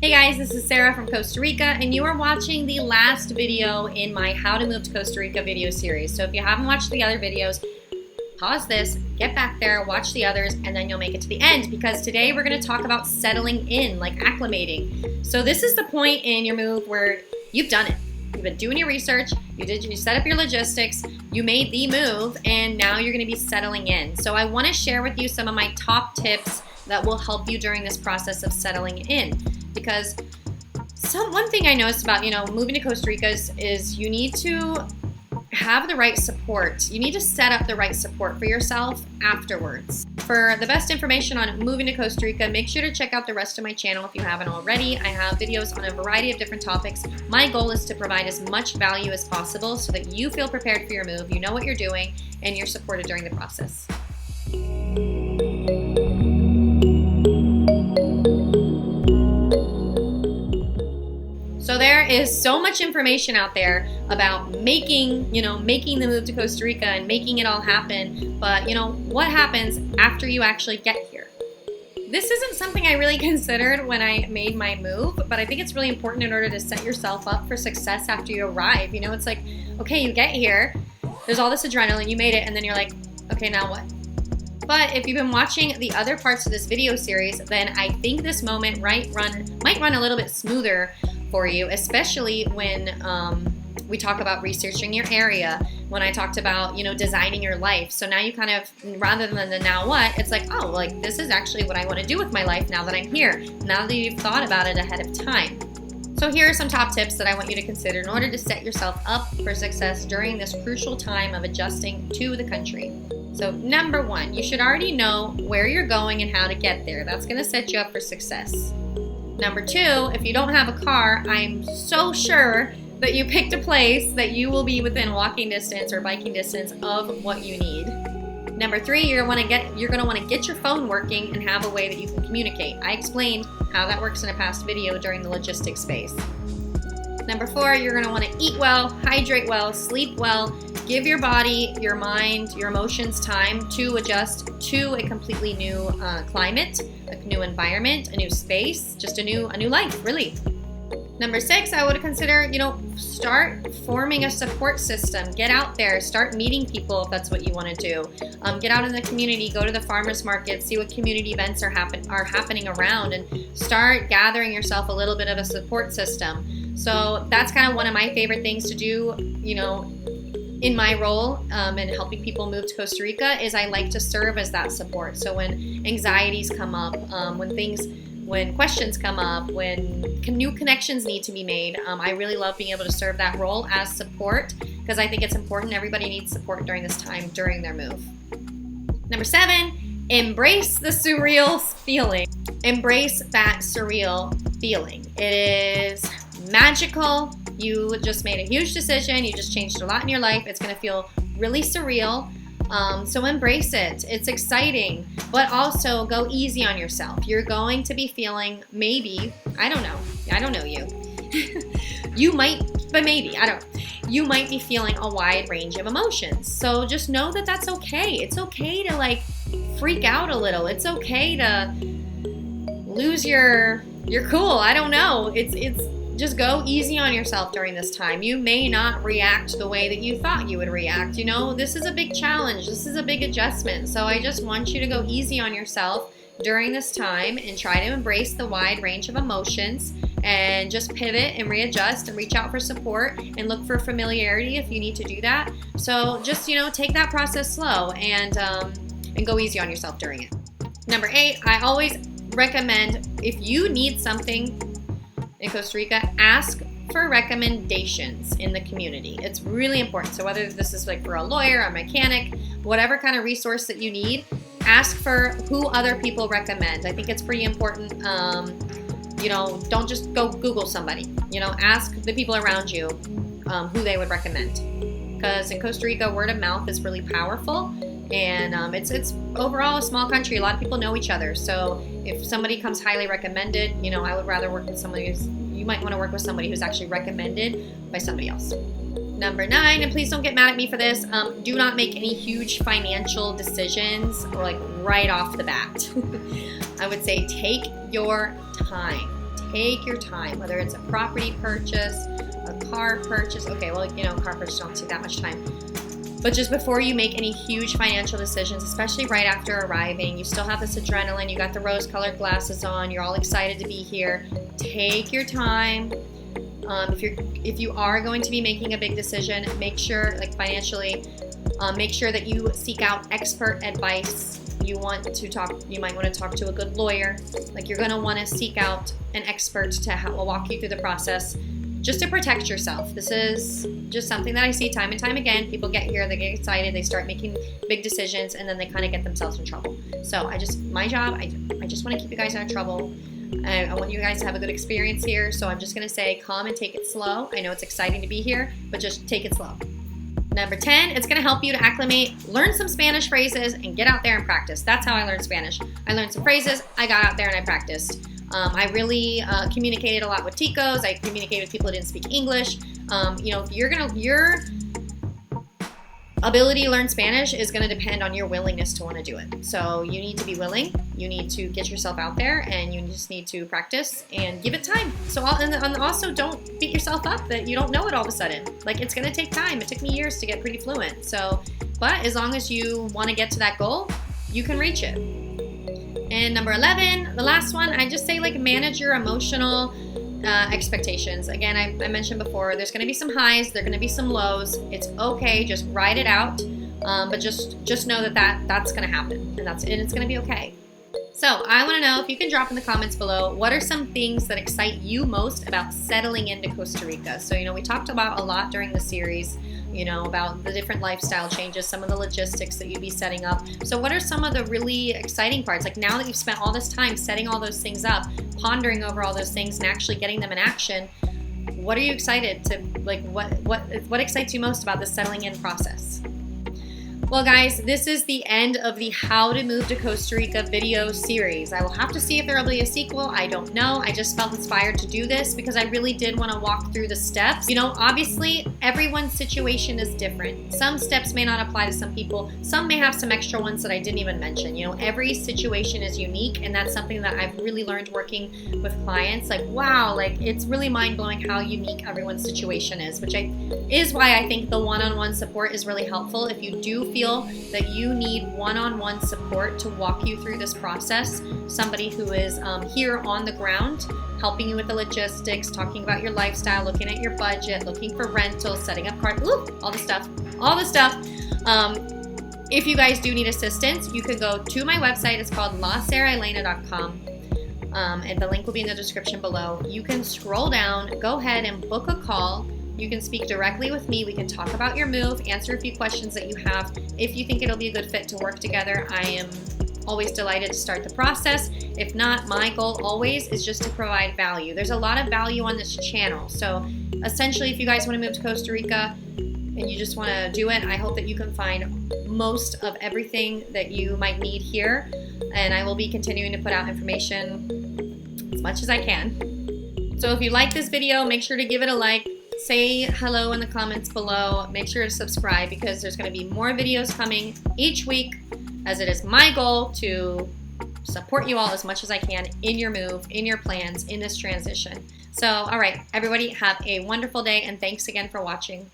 Hey guys, this is Sarah from Costa Rica, and you are watching the last video in my How to Move to Costa Rica video series. So if you haven't watched the other videos, pause this, get back there, watch the others, and then you'll make it to the end, because today we're going to talk about settling in, like acclimating. So this is the point in your move where you've done it. You've been doing your research, you set up your logistics, you made the move, and now you're going to be settling in. So I want to share with you some of my top tips that will help you during this process of settling in. Because one thing I noticed about, moving to Costa Rica is you need to have the right support. You need to set up the right support for yourself afterwards. For the best information on moving to Costa Rica, make sure to check out the rest of my channel if you haven't already. I have videos on a variety of different topics. My goal is to provide as much value as possible so that you feel prepared for your move, you know what you're doing, and you're supported during the process. So there is so much information out there about making the move to Costa Rica and making it all happen. But what happens after you actually get here? This isn't something I really considered when I made my move, but I think it's really important in order to set yourself up for success after you arrive. It's like, okay, you get here, there's all this adrenaline, you made it, and then you're like, okay, now what? But if you've been watching the other parts of this video series, then I think this moment might run a little bit smoother for you, especially when we talk about researching your area, when I talked about, designing your life. So now you kind of, rather than the now what, it's like, oh, like this is actually what I want to do with my life now that I'm here, now that you've thought about it ahead of time. So here are some top tips that I want you to consider in order to set yourself up for success during this crucial time of adjusting to the country. So number one, you should already know where you're going and how to get there. That's going to set you up for success. Number two, if you don't have a car, I'm so sure that you picked a place that you will be within walking distance or biking distance of what you need. Number three, you're going to want to get your phone working and have a way that you can communicate. I explained how that works in a past video during the logistics phase. Number four, you're going to want to eat well, hydrate well, sleep well, give your body, your mind, your emotions time to adjust to a completely new climate, a new environment, a new space, just a new life, really. Number six, I would consider, start forming a support system. Get out there, start meeting people if that's what you want to do. Get out in the community, go to the farmers market, see what community events are happening around, and start gathering yourself a little bit of a support system. So that's kind of one of my favorite things to do, in my role in helping people move to Costa Rica is I like to serve as that support. So when anxieties come up, when questions come up, when new connections need to be made, I really love being able to serve that role as support because I think it's important. Everybody needs support during this time, during their move. Number seven, embrace the surreal feeling. Embrace that surreal feeling. It is magical. You just made a huge decision. You just changed a lot in your life. It's going to feel really surreal. So embrace it. It's exciting, but also go easy on yourself. You're going to be feeling maybe, I don't know you. You might, but maybe, you might be feeling a wide range of emotions. So just know that that's okay. It's okay to freak out a little. It's okay to lose your cool. I don't know. It's just go easy on yourself during this time. You may not react the way that you thought you would react. This is a big challenge. This is a big adjustment. So I just want you to go easy on yourself during this time and try to embrace the wide range of emotions and just pivot and readjust and reach out for support and look for familiarity if you need to do that. So just, take that process slow and go easy on yourself during it. Number eight, I always recommend if you need something in Costa Rica, ask for recommendations in the community. It's really important. So whether this is for a lawyer, a mechanic, whatever kind of resource that you need, ask for who other people recommend. I think it's pretty important. Don't just go Google somebody. Ask the people around you who they would recommend. Because in Costa Rica, word of mouth is really powerful. And it's overall a small country. A lot of people know each other. So if somebody comes highly recommended, I would rather work with somebody you might want to work with somebody who's actually recommended by somebody else. Number 9, and please don't get mad at me for this, do not make any huge financial decisions right off the bat. I would say take your time. take your time, whether it's a property purchase, a car purchase. Okay, well, car purchase don't take that much time. But just before you make any huge financial decisions, especially right after arriving, you still have this adrenaline, you got the rose-colored glasses on, you're all excited to be here. Take your time. If you are going to be making a big decision, make sure, like financially, make sure that you seek out expert advice. You might want to talk to a good lawyer. Like, you're going to want to seek out an expert to walk you through the process, just to protect yourself. This is just something that I see time and time again. People get here, they get excited, they start making big decisions, and then they kind of get themselves in trouble. So my job, I just want to keep you guys out of trouble. I want you guys to have a good experience here. So I'm just going to say, come and take it slow. I know it's exciting to be here, but just take it slow. Number 10, it's going to help you to acclimate, learn some Spanish phrases, and get out there and practice. That's how I learned Spanish. I learned some phrases, I got out there and I practiced. I really communicated a lot with ticos. I communicated with people who didn't speak English. Your ability to learn Spanish is going to depend on your willingness to want to do it. So you need to be willing. You need to get yourself out there, and you just need to practice and give it time. And also don't beat yourself up that you don't know it all of a sudden. Like, it's going to take time. It took me years to get pretty fluent. But as long as you want to get to that goal, you can reach it. And number 11, the last one, I just say, like, manage your emotional expectations. Again, I mentioned before, there's going to be some highs, there are going to be some lows. It's okay, just ride it out. But just know that's going to happen, and it's going to be okay. So I want to know if you can drop in the comments below, what are some things that excite you most about settling into Costa Rica? So, we talked about a lot during the series, about the different lifestyle changes, some of the logistics that you'd be setting up. So what are some of the really exciting parts? Like, now that you've spent all this time setting all those things up, pondering over all those things and actually getting them in action, what are you excited to, like, what excites you most about the settling in process? Well, guys, this is the end of the How to Move to Costa Rica video series. I will have to see if there will be a sequel. I don't know. I just felt inspired to do this because I really did want to walk through the steps. Obviously, everyone's situation is different. Some steps may not apply to some people. Some may have some extra ones that I didn't even mention. Every situation is unique, and that's something that I've really learned working with clients. Like, wow, like, it's really mind-blowing how unique everyone's situation is, is why I think the one-on-one support is really helpful. If you do feel that you need one-on-one support to walk you through this process, somebody who is here on the ground, helping you with the logistics, talking about your lifestyle, looking at your budget, looking for rentals, setting up cars, all the stuff. If you guys do need assistance, you can go to my website. It's called lasaraelena.com. And the link will be in the description below. You can scroll down, go ahead and book a call. You can speak directly with me. We can talk about your move, answer a few questions that you have. If you think it'll be a good fit to work together, I am always delighted to start the process. If not, my goal always is just to provide value. There's a lot of value on this channel. So essentially, if you guys want to move to Costa Rica and you just want to do it, I hope that you can find most of everything that you might need here. And I will be continuing to put out information as much as I can. So if you like this video, make sure to give it a like. Say hello in the comments below. Make sure to subscribe, because there's going to be more videos coming each week, as it is my goal to support you all as much as I can in your move, in your plans, in this transition. So, all right, everybody, have a wonderful day, and thanks again for watching.